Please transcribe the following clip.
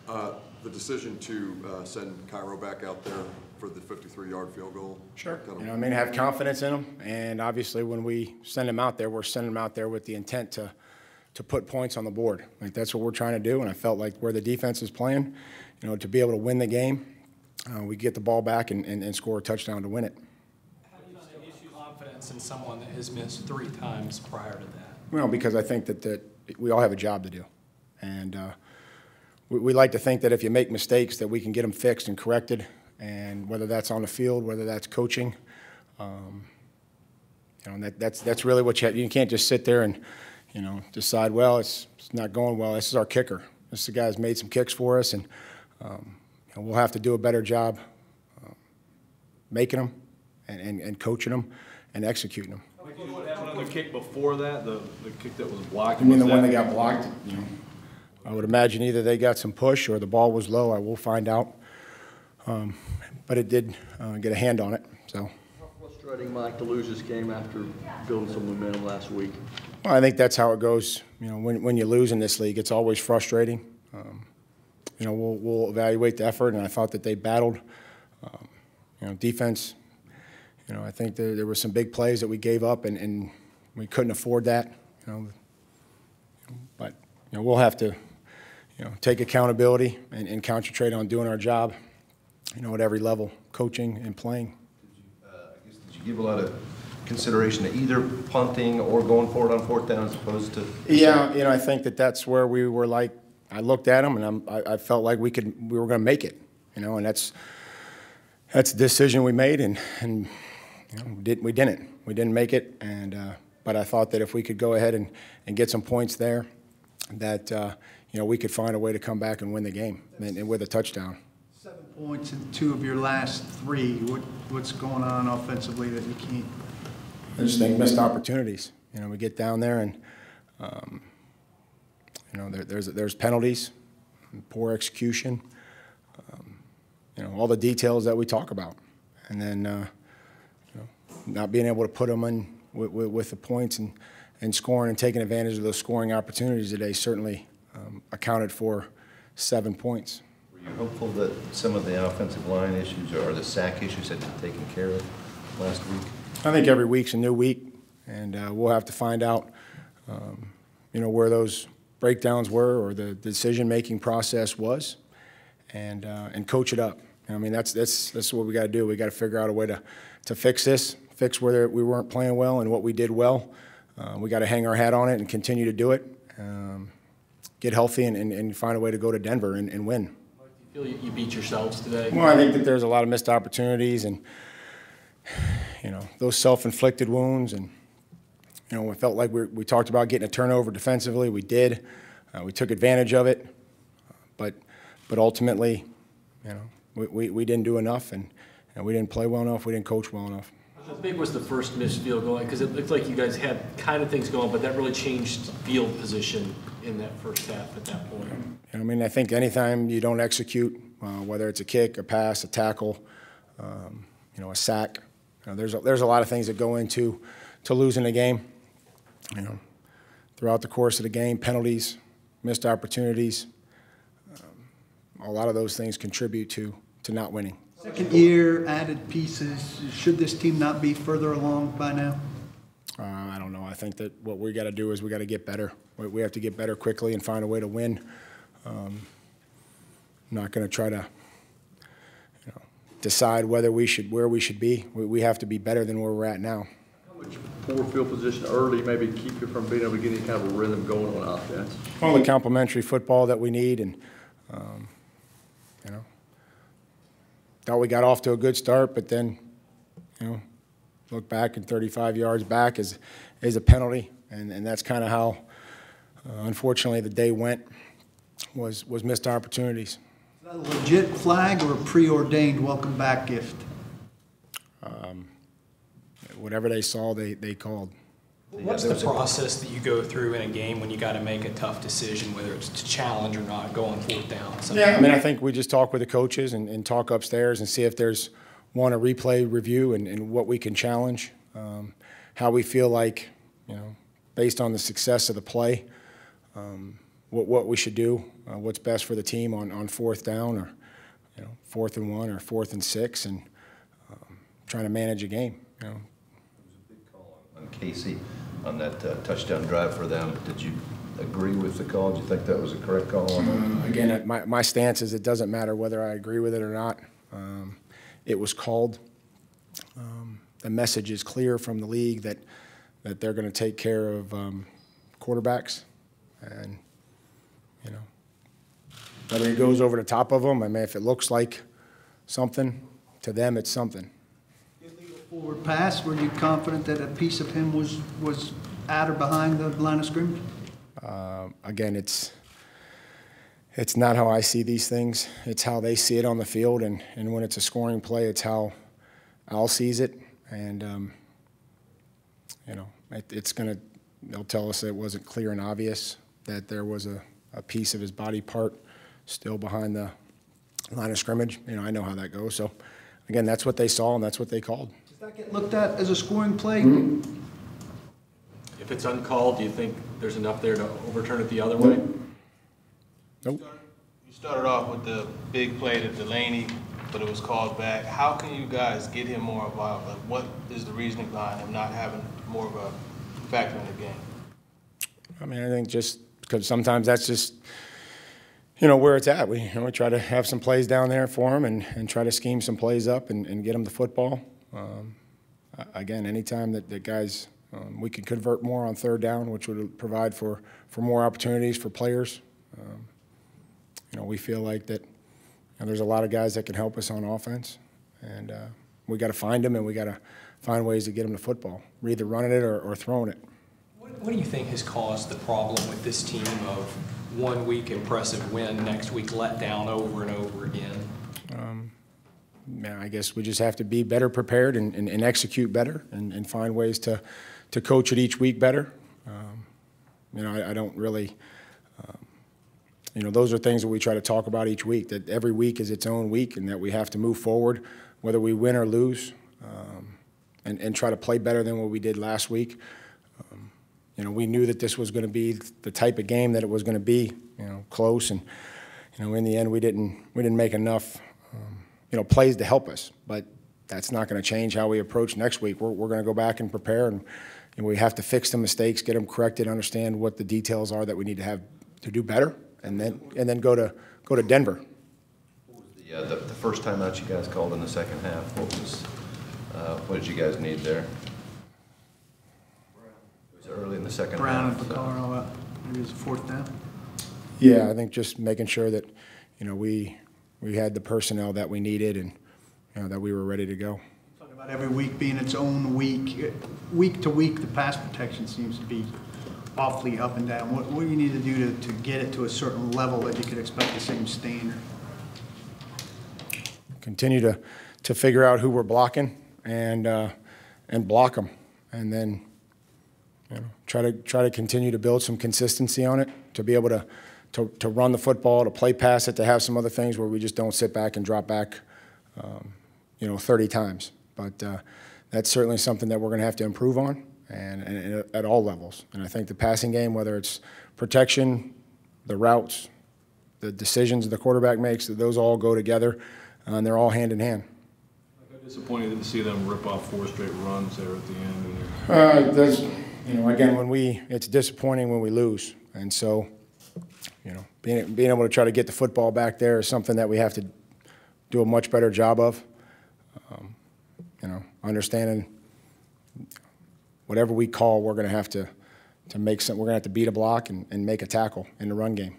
The decision to send Cairo back out there for the 53-yard field goal. Sure. I mean, have confidence in him, and obviously when we send him out there, we're sending him out there with the intent to put points on the board. Like, that's what we're trying to do, and I felt like where the defense is playing, to be able to win the game, we get the ball back and score a touchdown to win it. How do you issue confidence in someone that has missed 3 times prior to that? Well, because I think that we all have a job to do, and we like to think that if you make mistakes that we can get them fixed and corrected, and whether that's on the field, whether that's coaching, that's really what you can't just sit there and decide, well, it's not going well. This is our kicker. This is the guy who's made some kicks for us, and we'll have to do a better job making them and coaching them and executing them. What happened on the kick before that, the kick that was blocked? I mean, the one that got blocked, I would imagine either they got some push or the ball was low. I will find out. But it did get a hand on it. So. How frustrating, Mike, to lose this game after building some momentum last week? Well, I think that's how it goes. When you lose in this league, it's always frustrating. We'll evaluate the effort, and I thought that they battled. Defense. I think there were some big plays that we gave up, and we couldn't afford that. But we'll have to take accountability and concentrate on doing our job. At every level, coaching and playing. Did you give a lot of consideration to either punting or going forward on 4th down as opposed to? Yeah, I think that's where we were like. I looked at them and I felt like we were going to make it. And that's the decision we made, and we didn't make it. And but I thought that if we could go ahead and get some points there, that we could find a way to come back and win the game and with a touchdown. 7 points in 2 of your last 3. What's going on offensively that you can't? I just think missed opportunities. We get down there and there's penalties, poor execution, all the details that we talk about, and then not being able to put them in with the points and scoring and taking advantage of those scoring opportunities today certainly accounted for 7 points. Were you hopeful that some of the offensive line issues or the sack issues had been taken care of last week? I think every week's a new week, and we'll have to find out, where those breakdowns were or the decision-making process was, and coach it up. I mean, that's what we got to do. We got to figure out a way to fix this, fix where we weren't playing well and what we did well. We got to hang our hat on it and continue to do it. Get healthy and find a way to go to Denver and win. Do you feel you beat yourselves today? Well, I think that there's a lot of missed opportunities and, those self-inflicted wounds. And, we felt like we talked about getting a turnover defensively. We did. We took advantage of it. But ultimately, we didn't do enough, and we didn't play well enough. We didn't coach well enough. How big was the first missed field goal? Because it looked like you guys had kind of things going, but that really changed field position in that first half at that point. I think anytime you don't execute, whether it's a kick, a pass, a tackle, a sack, there's a lot of things that go into losing a game. Throughout the course of the game, penalties, missed opportunities, a lot of those things contribute to not winning. Second year, added pieces. Should this team not be further along by now? I don't know. I think that what we got to do is we got to get better. We have to get better quickly and find a way to win. I'm not going to try to decide where we should be. We have to be better than where we're at now. How much poor field position early maybe keep you from being able to get any kind of a rhythm going on offense? Well, the complementary football that we need, and thought we got off to a good start, but then look back and 35 yards back is a penalty, and that's kind of how unfortunately the day went, was missed opportunities. Is that a legit flag or a preordained welcome back gift? Whatever they saw, they called. What's the process that you go through in a game when you got to make a tough decision, whether it's to challenge or not, going 4th down? Yeah, I think we just talk with the coaches and talk upstairs and see if there's a replay review and what we can challenge, how we feel like, based on the success of the play, what we should do, what's best for the team on fourth down, or 4th and 1 or 4th and 6, and trying to manage a game. It was a big call on Casey on that touchdown drive for them. Did you agree with the call? Do you think that was a correct call on that? Again, my stance is it doesn't matter whether I agree with it or not. It was called. The message is clear from the league that they're going to take care of quarterbacks, and whether he goes over the top of them. I mean, if it looks like something to them, it's something. Illegal forward pass, were you confident that a piece of him was at or behind the line of scrimmage? Again, it's not how I see these things. It's how they see it on the field, and when it's a scoring play, it's how Al sees it. And they'll tell us that it wasn't clear and obvious that there was a piece of his body part still behind the line of scrimmage. I know how that goes. So, again, that's what they saw, and that's what they called. Does that get looked at as a scoring play? Mm-hmm. If it's uncalled, do you think there's enough there to overturn it the other way? Nope. You started off with the big play to Delaney, but it was called back. How can you guys get him more involved? Like, what is the reasoning behind him not having more of a factor in the game? I mean, I think just because sometimes that's just, where it's at. We try to have some plays down there for him and try to scheme some plays up and get him the football. Again, anytime that guys, we can convert more on third down, which would provide for more opportunities for players. We feel like that there's a lot of guys that can help us on offense, and we got to find them, and we got to find ways to get them the football. We're either running it or throwing it. What do you think has caused the problem with this team of 1 week impressive win, next week let down over and over again? I guess we just have to be better prepared and execute better and find ways to coach it each week better. I don't really, those are things that we try to talk about each week, that every week is its own week and that we have to move forward, whether we win or lose, and try to play better than what we did last week. We knew that this was going to be the type of game that it was going to be, close, and in the end we didn't make enough, plays to help us. But that's not going to change how we approach next week. We're going to go back and prepare, and we have to fix the mistakes, get them corrected, understand what the details are that we need to have to do better, and then go to Denver. What was the first time out you guys called in the second half? What did you guys need there? It was early in the second Brown half. and Picard and all that. Maybe it was a fourth down. Yeah, I think just making sure that we had the personnel that we needed, and that we were ready to go. Talk about every week being its own week. Week to week, the pass protection seems to be awfully up and down. What do you need to do to get it to a certain level that you could expect the same standard? Continue to figure out who we're blocking and block them, and then try to continue to build some consistency on it, to be able to run the football, to play past it, to have some other things where we just don't sit back and drop back 30 times. But that's certainly something that we're going to have to improve on, and at all levels. And I think the passing game, whether it's protection, the routes, the decisions the quarterback makes, those all go together, and they're all hand in hand. How disappointed to see them rip off 4 straight runs there at the end? Again, it's disappointing when we lose, and so being able to try to get the football back there is something that we have to do a much better job of. Understanding whatever we call, we're going to have to make some. We're going to have to beat a block and make a tackle in the run game.